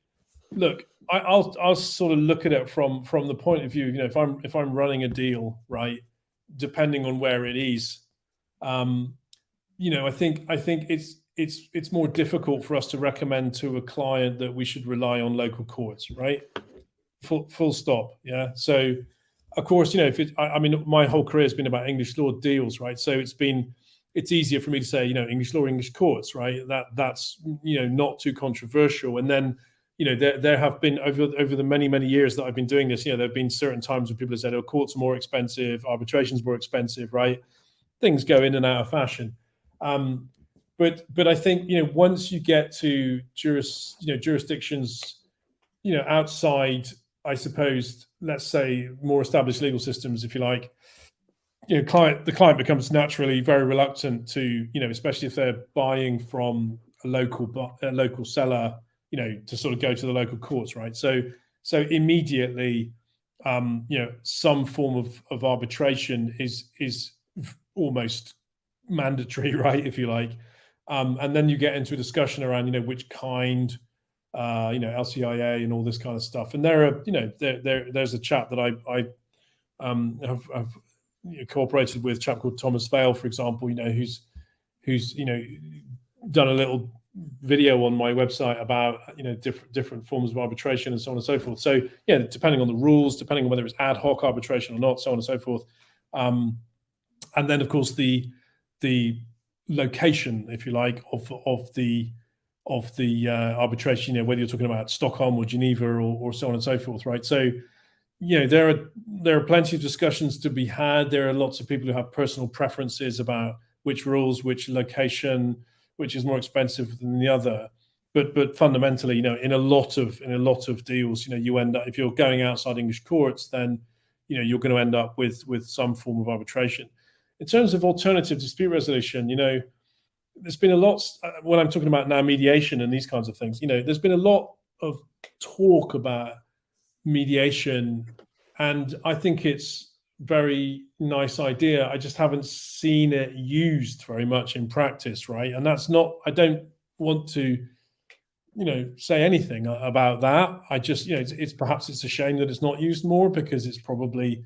look, I'll sort of look at it from the point of view, if I'm running a deal, right, depending on where it is, I think it's more difficult for us to recommend to a client that we should rely on local courts, right? Full stop. Yeah. So of course, my whole career has been about English law deals, right? So it's easier for me to say, English law, English courts, right? That's not too controversial. And then there have been over the many years that I've been doing this, there have been certain times when people have said, "Oh, courts are more expensive, arbitration's more expensive," right? Things go in and out of fashion. But I think once you get to jurisdictions outside, I suppose, let's say, more established legal systems, if you like, the client becomes naturally very reluctant to, especially if they're buying from a local seller, to sort of go to the local courts, right? So immediately, some form of arbitration is almost mandatory, right, if you like. And then you get into a discussion around, which kind, LCIA and all this kind of stuff. And there's a chap that I have cooperated with, a chap called Thomas Vale, for example, who's who's done a little video on my website about different forms of arbitration and so on and so forth. So yeah, depending on the rules, depending on whether it's ad hoc arbitration or not, so on and so forth. And then of course the location, if you like, of the arbitration, whether you're talking about Stockholm or Geneva or so on and so forth, right? So there are plenty of discussions to be had. There are lots of people who have personal preferences about which rules, which location, which is more expensive than the other. But fundamentally, in a lot of deals, you end up, if you're going outside English courts, then you're going to end up with some form of arbitration. In terms of alternative dispute resolution, there's been a lot, when I'm talking about now mediation and these kinds of things, there's been a lot of talk about mediation, and I think it's very nice idea. I just haven't seen it used very much in practice, right? And that's not, I don't want to say anything about that. I just it's perhaps it's a shame that it's not used more, because it's probably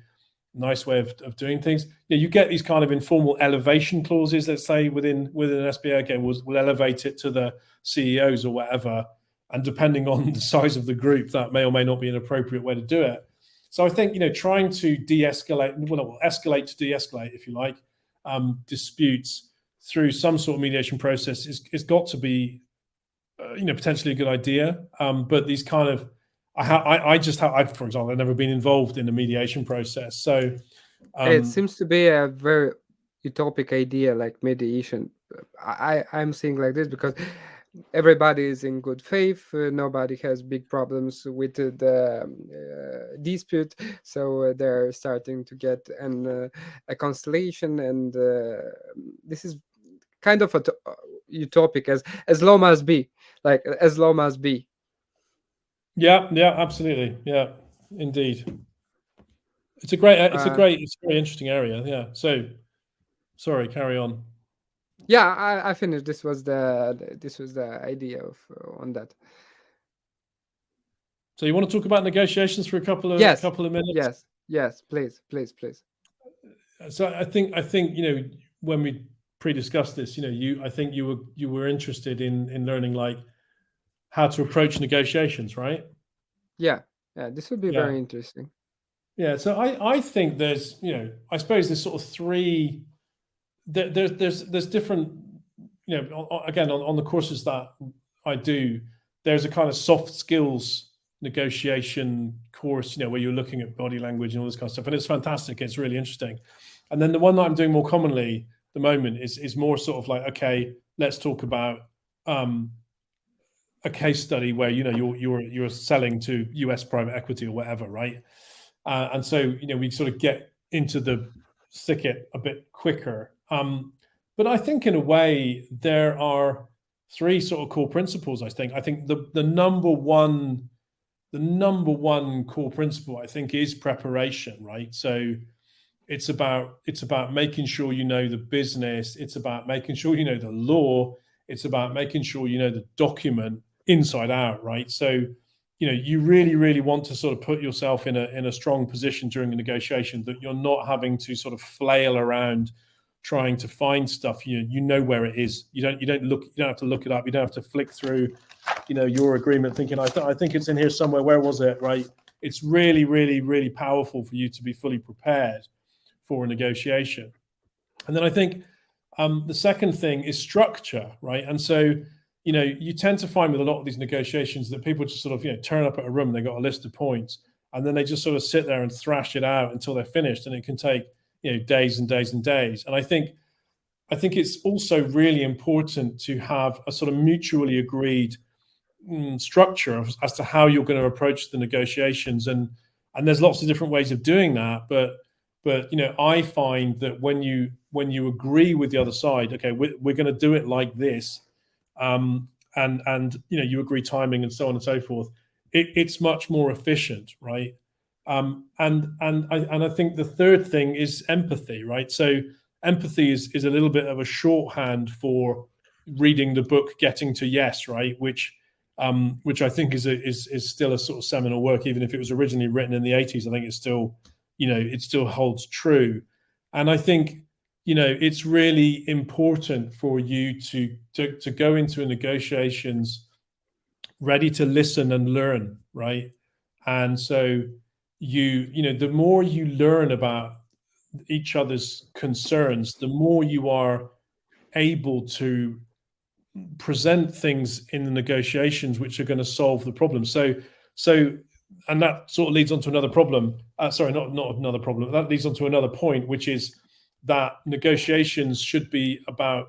a nice way of doing things. You get these kind of informal elevation clauses, let's say within an SPA. Okay, we'll elevate it to the CEOs or whatever, and depending on the size of the group, that may or may not be an appropriate way to do it. So I think trying to de-escalate, escalate to de-escalate, if you like, disputes through some sort of mediation process is got to be potentially a good idea. But these kind of, I for example, I've never been involved in a mediation process, so it seems to be a very utopic idea, like mediation. I'm seeing like this because everybody is in good faith. Nobody has big problems with the dispute, so they're starting to get a constellation, and this is kind of utopic, as law must be, like as law must be. Yeah, absolutely, yeah, indeed. It's a very interesting area. Yeah. So, sorry, carry on. Yeah, I finished. This was the idea on that. So you want to talk about negotiations for a couple of minutes? Yes, please. So I think when we pre-discussed this, I think you were interested in learning like how to approach negotiations, right? Yeah, this would be very interesting. Yeah, so I think there's I suppose there's sort of three. There's different, again on the courses that I do, there's a kind of soft skills negotiation course, where you're looking at body language and all this kind of stuff, and it's fantastic. It's really interesting. And then the one that I'm doing more commonly at the moment is more sort of like, okay, let's talk about a case study where you're selling to US private equity or whatever, right? And so we sort of get into the thicket a bit quicker. But I think in a way there are three sort of core principles. I think the number one core principle, I think, is preparation, right? So it's about making sure you know the business. It's about making sure you know the law. It's about making sure you know the document inside out, right? So you really, really want to sort of put yourself in a strong position during a negotiation, that you're not having to sort of flail around trying to find stuff. You know where it is. You don't have to look it up. You don't have to flick through your agreement thinking I think it's in here somewhere. Where was it, right? It's really, really, really powerful for you to be fully prepared for a negotiation. And then I think the second thing is structure, right? And so you tend to find with a lot of these negotiations that people just sort of turn up at a room, they got a list of points, and then they just sort of sit there and thrash it out until they're finished, and it can take days and days and days. And I think it's also really important to have a sort of mutually agreed structure as to how you're going to approach the negotiations, and there's lots of different ways of doing that. But I find that when you agree with the other side, okay, we're going to do it like this, and you agree timing and so on and so forth, it's much more efficient, right? And I think the third thing is empathy, right? So empathy is a little bit of a shorthand for reading the book Getting to Yes, right? Which I think is still a sort of seminal work, even if it was originally written in the 80s. I think it's still, it still holds true. And I think it's really important for you to go into negotiations ready to listen and learn, right? And so the more you learn about each other's concerns, the more you are able to present things in the negotiations which are going to solve the problem. So, and that sort of leads on to another problem. Sorry, not another problem. That leads on to another point, which is that negotiations should be about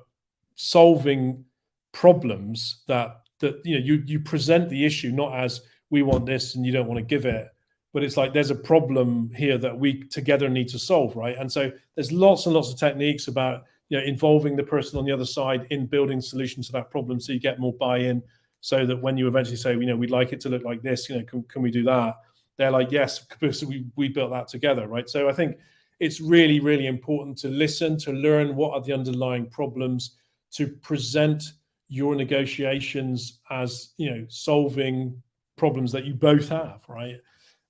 solving problems that you present the issue not as we want this and you don't want to give it, but it's like there's a problem here that we together need to solve, right? And so there's lots and lots of techniques about involving the person on the other side in building solutions to that problem, so you get more buy-in. So that when you eventually say, we'd like it to look like this, can we do that? They're like, yes, because we built that together, right? So I think it's really, really important to listen, to learn what are the underlying problems, to present your negotiations as solving problems that you both have, right?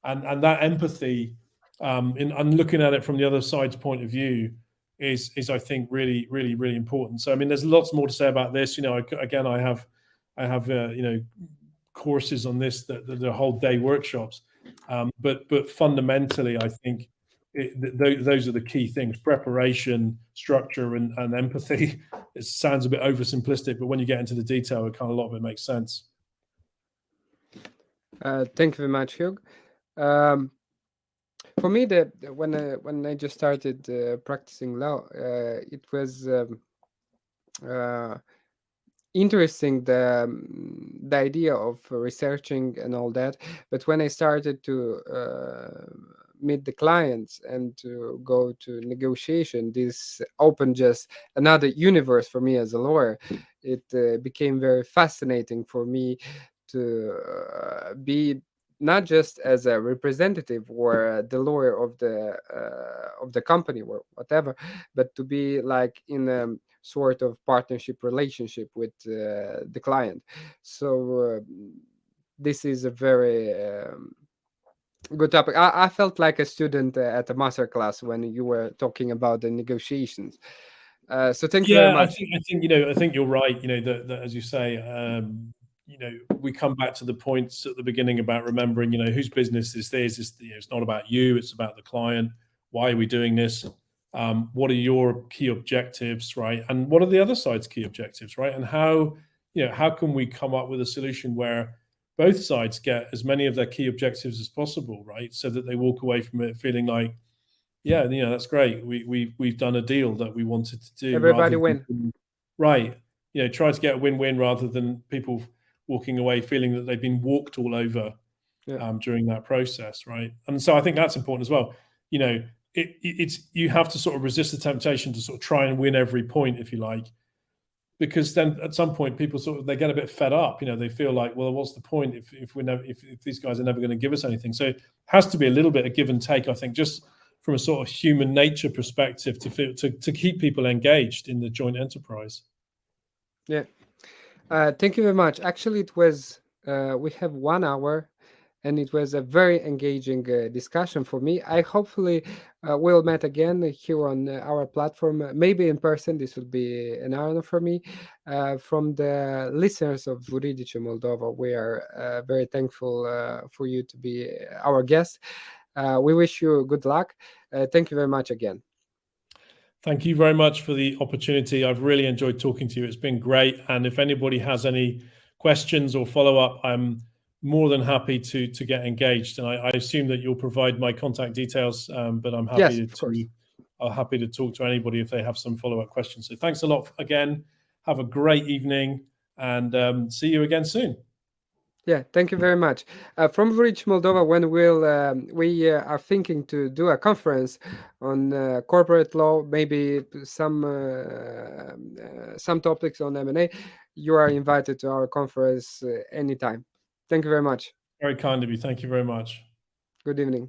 And that empathy, and looking at it from the other side's point of view, is I think really, really, really important. So I mean, there's lots more to say about this. Again, I have courses on this, that the whole day workshops. But fundamentally, I think those are the key things: preparation, structure, and empathy. It sounds a bit oversimplistic, but when you get into the detail, a lot of it makes sense. Thank you very much, Hugh. For me, when I just started practicing law, it was interesting, the idea of researching and all that. But when I started to meet the clients and to go to negotiation, this opened just another universe for me as a lawyer. It became very fascinating for me to be not just as a representative or the lawyer of the company or whatever, but to be like in a sort of partnership relationship with the client. So this is a very good topic. I felt like a student at a master class when you were talking about the negotiations. So thank you very Yeah, I much. think you're right. That as you say, we come back to the points at the beginning about remembering, whose business is this? It's not about you; it's about the client. Why are we doing this? What are your key objectives, right? And what are the other side's key objectives, right? And how can we come up with a solution where both sides get as many of their key objectives as possible, right? So that they walk away from it feeling like, yeah, that's great. We've done a deal that we wanted to do, Everybody rather win. than, right. Try to get a win-win rather than people walking away feeling that they've been walked all over during that process, right? And so I think that's important as well. It's you have to sort of resist the temptation to sort of try and win every point, if you like, because then at some point people they get a bit fed up. They feel like, well, what's the point if these guys are never going to give us anything? So it has to be a little bit of give and take, I think, just from a sort of human nature perspective, to keep people engaged in the joint enterprise. Yeah. Thank you very much. Actually, it was we have 1 hour, and it was a very engaging discussion for me. I hopefully will meet again here on our platform, maybe in person. This will be an honor for me. From the listeners of Vuridice Moldova, we are very thankful for you to be our guest. We wish you good luck. Thank you very much again. Thank you very much for the opportunity. I've really enjoyed talking to you. It's been great. And if anybody has any questions or follow-up, I'm more than happy to get engaged. And I assume that you'll provide my contact details, but I'm happy happy to talk to anybody if they have some follow-up questions. So thanks a lot again. Have a great evening, and see you again soon. Yeah, thank you very much. From Vuridice Moldova, when we are thinking to do a conference on corporate law, maybe some topics on M&A, you are invited to our conference anytime. Thank you very much. Very kind of you. Thank you very much. Good evening.